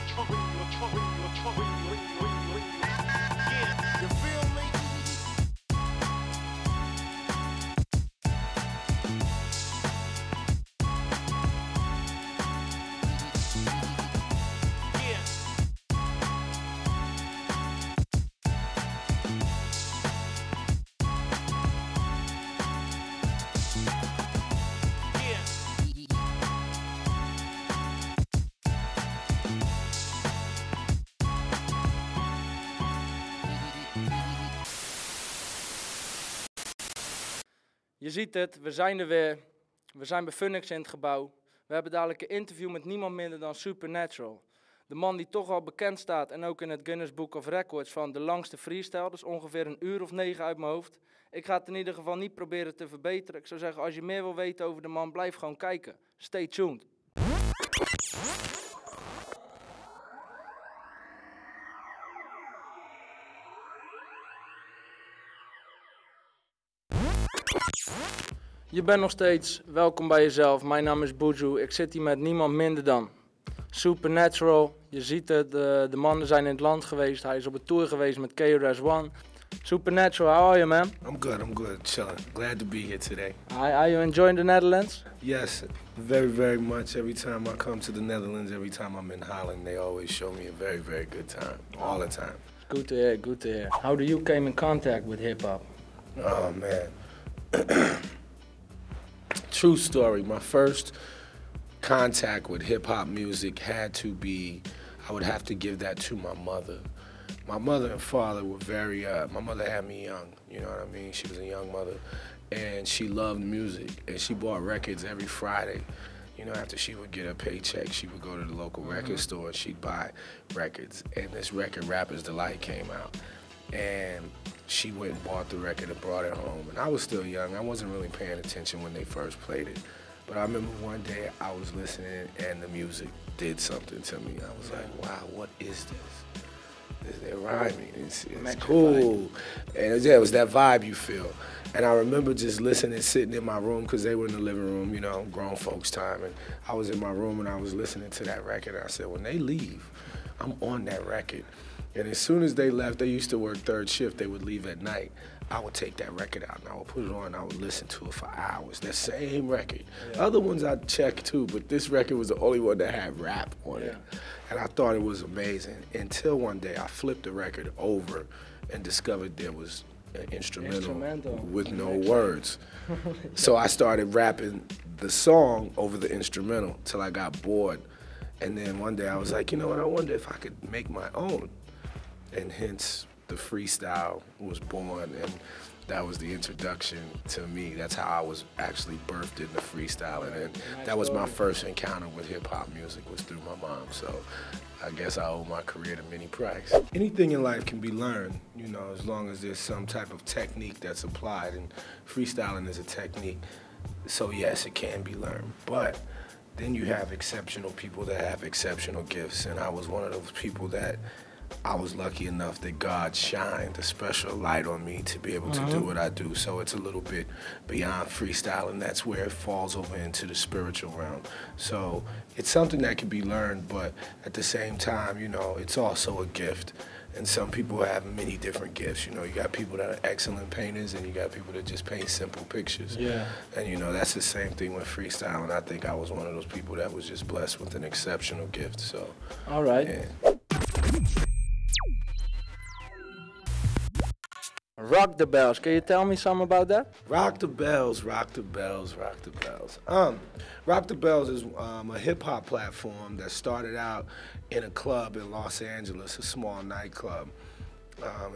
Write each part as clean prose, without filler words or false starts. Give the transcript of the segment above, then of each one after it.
You feel me? Je ziet het, we zijn er weer. We zijn bij Funix in het gebouw. We hebben dadelijk een interview met niemand minder dan Supernatural. De man die toch al bekend staat en ook in het Guinness Book of Records van de langste freestyle. Dus ongeveer 1 uur of 9 uit mijn hoofd. Ik ga het in ieder geval niet proberen te verbeteren. Ik zou zeggen, als je meer wil weten over de man, blijf gewoon kijken. Stay tuned. Je bent nog steeds welkom bij jezelf. Mijn naam is Buju. Ik zit hier met niemand minder dan Supernatural. Je ziet het, de mannen zijn in het land geweest. Hij is op een tour geweest met KRS-One. Supernatural, how are you, man? I'm good, chilling. Glad to be here today. Are you enjoying the Netherlands? Yes, very, very much. Every time I come to the Netherlands, every time I'm in Holland, they always show me a very, very good time, all the time. Good to hear, good to hear. How do you came in contact with hip-hop? Oh, man. True story. My first contact with hip-hop music had to be, I would have to give that to my mother. My mother and father were very, my mother had me young, you know what I mean? She was a young mother, and she loved music, and she bought records every Friday. You know, after she would get her paycheck, she would go to the local record store and she'd buy records, and this record, Rapper's Delight, came out. And she went and bought the record and brought it home. And I was still young. I wasn't really paying attention when they first played it. But I remember one day I was listening and the music did something to me. I was like, wow, what is this? They're rhyming. It's cool. And it was that vibe you feel. And I remember just listening, sitting in my room, because they were in the living room, you know, grown folks' time. And I was in my room and I was listening to that record. And I said, when they leave, I'm on that record. And as soon as they left, they used to work third shift, they would leave at night. I would take that record out and I would put it on and I would listen to it for hours. That same record. Yeah. Other ones I'd check too, but this record was the only one that had rap on it. And I thought it was amazing until one day I flipped the record over and discovered there was an instrumental with no words. So I started rapping the song over the instrumental till I got bored. And then one day I was like, you know what, I wonder if I could make my own. And hence the freestyle was born, and that was the introduction to me. That's how I was actually birthed into freestyling, and that was my first encounter with hip-hop music, was through my mom. So I guess I owe my career to Minnie Price. Anything in life can be learned, you know, as long as there's some type of technique that's applied, and freestyling is a technique. So yes, it can be learned, but then you have exceptional people that have exceptional gifts, and I was one of those people that I was lucky enough that God shined a special light on me to be able to do what I do. So it's a little bit beyond freestyle, and that's where it falls over into the spiritual realm. So it's something that can be learned, but at the same time, you know, it's also a gift. And some people have many different gifts. You know, you got people that are excellent painters, and you got people that just paint simple pictures. Yeah. And you know, that's the same thing with freestyle. And I think I was one of those people that was just blessed with an exceptional gift. So. All right. Yeah. Rock the Bells. Can you tell me something about that? Rock the Bells, rock the bells, rock the bells. Rock the Bells is a hip-hop platform that started out in a club in Los Angeles, a small nightclub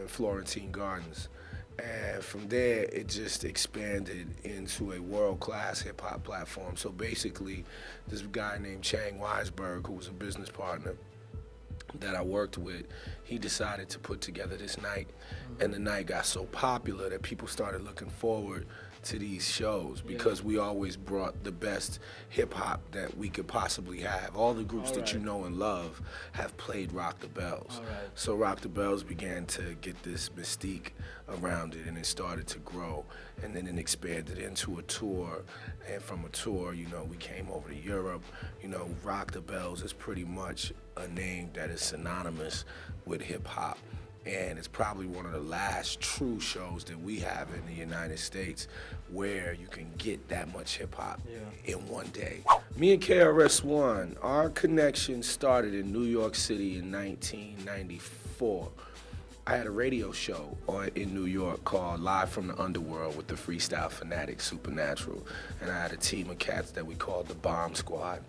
in Florentine Gardens. And from there, it just expanded into a world-class hip-hop platform. So basically, this guy named Chang Weisberg, who was a business partner that I worked with, he decided to put together this night, and the night got so popular that people started looking forward to these shows because we always brought the best hip-hop that we could possibly have. All the groups that you know and love have played Rock the Bells. So Rock the Bells began to get this mystique around it, and it started to grow, and then it expanded into a tour, and from a tour, you know, we came over to Europe. You know, Rock the Bells is pretty much a name that is synonymous with hip-hop. And it's probably one of the last true shows that we have in the United States where you can get that much hip hop in one day. Me and KRS-One, our connection started in New York City in 1994. I had a radio show in New York called Live from the Underworld with the freestyle fanatic Supernatural. And I had a team of cats that we called the Bomb Squad.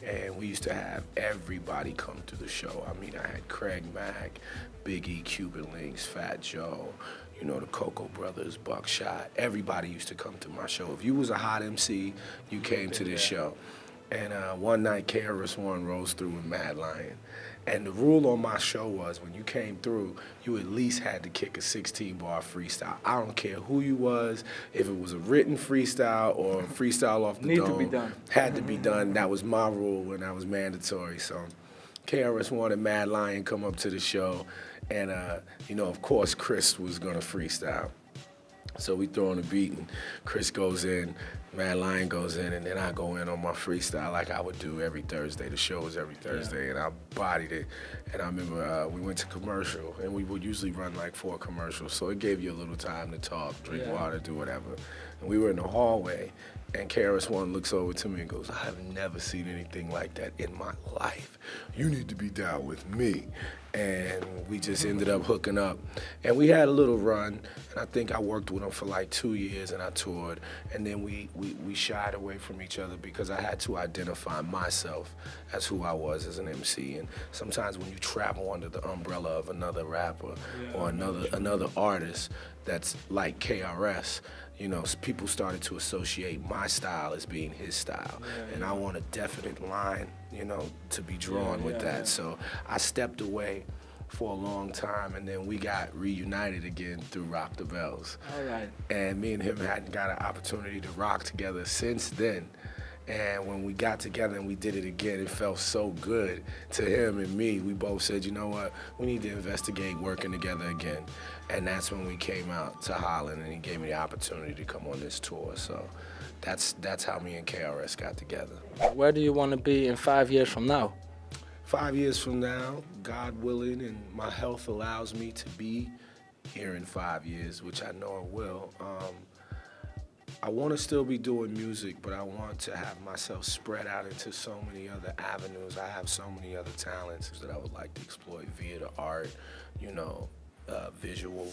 And we used to have everybody come to the show. I mean, I had Craig Mack, Big E, Cuban Links, Fat Joe, you know, the Cocoa Brothers, Buckshot. Everybody used to come to my show. If you was a hot MC, you came to this show. And one night, KRS-One rose through with Mad Lion. And the rule on my show was when you came through, you at least had to kick a 16-bar freestyle. I don't care who you was, if it was a written freestyle or a freestyle off the dome. To be done. Had to be done. That was my rule and that was mandatory. So KRS-One and Mad Lion come up to the show, and you know, of course, Chris was gonna freestyle. So we throw on the beat, and Chris goes in, Mad Lion goes in, and then I go in on my freestyle like I would do every Thursday. The show was every Thursday, and I bodied it. And I remember we went to commercial, and we would usually run like 4 commercials, so it gave you a little time to talk, drink water, do whatever. And we were in the hallway, and KRS-One looks over to me and goes, I have never seen anything like that in my life. You need to be down with me. And we just ended up hooking up. And we had a little run, and I think I worked with him for like 2 years, and I toured. And then we shied away from each other because I had to identify myself as who I was as an MC. And sometimes when you travel under the umbrella of another rapper or another artist that's like KRS, you know, people started to associate my style as being his style. And I want a definite line, you know, to be drawn with that. So I stepped away for a long time, and then we got reunited again through Rock the Bells. And me and him hadn't got an opportunity to rock together since then. And when we got together and we did it again, it felt so good to him and me. We both said, you know what, we need to investigate working together again. And that's when we came out to Holland, and he gave me the opportunity to come on this tour. So that's how me and KRS got together. Where do you want to be in 5 years from now? 5 years from now, God willing, and my health allows me to be here in 5 years, which I know it will. I want to still be doing music, but I want to have myself spread out into so many other avenues. I have so many other talents that I would like to exploit via the art, you know, visual,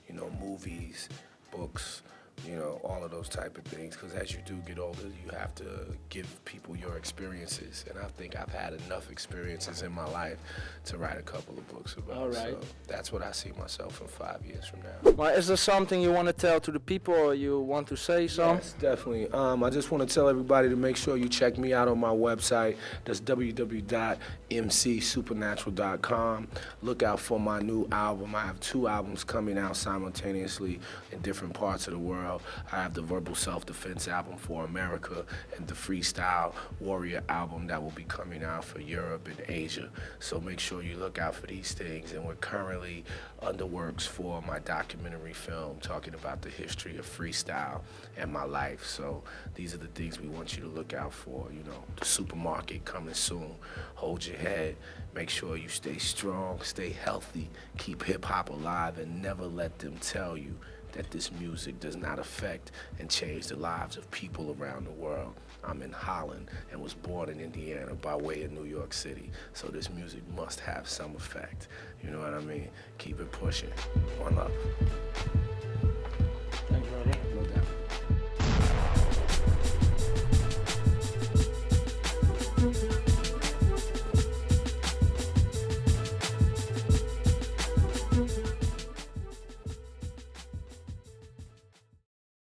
you know, movies, books, you know, all of those type of things. Because as you do get older, you have to give people your experiences. And I think I've had enough experiences in my life to write a couple of books about. So that's what I see myself in 5 years from now. Well, is there something you want to tell to the people, or you want to say something? Yes, definitely. I just want to tell everybody to make sure you check me out on my website. That's www.mcsupernatural.com. Look out for my new album. I have 2 albums coming out simultaneously in different parts of the world. I have the Verbal Self-Defense album for America and the Freestyle Warrior album that will be coming out for Europe and Asia. So make sure you look out for these things. And we're currently under works for my documentary film talking about the history of freestyle and my life. So these are the things we want you to look out for. You know, the supermarket coming soon. Hold your head. Make sure you stay strong, stay healthy, keep hip-hop alive, and never let them tell you that this music does not affect and change the lives of people around the world. I'm in Holland and was born in Indiana by way of New York City, so this music must have some effect. You know what I mean? Keep it pushing. One love.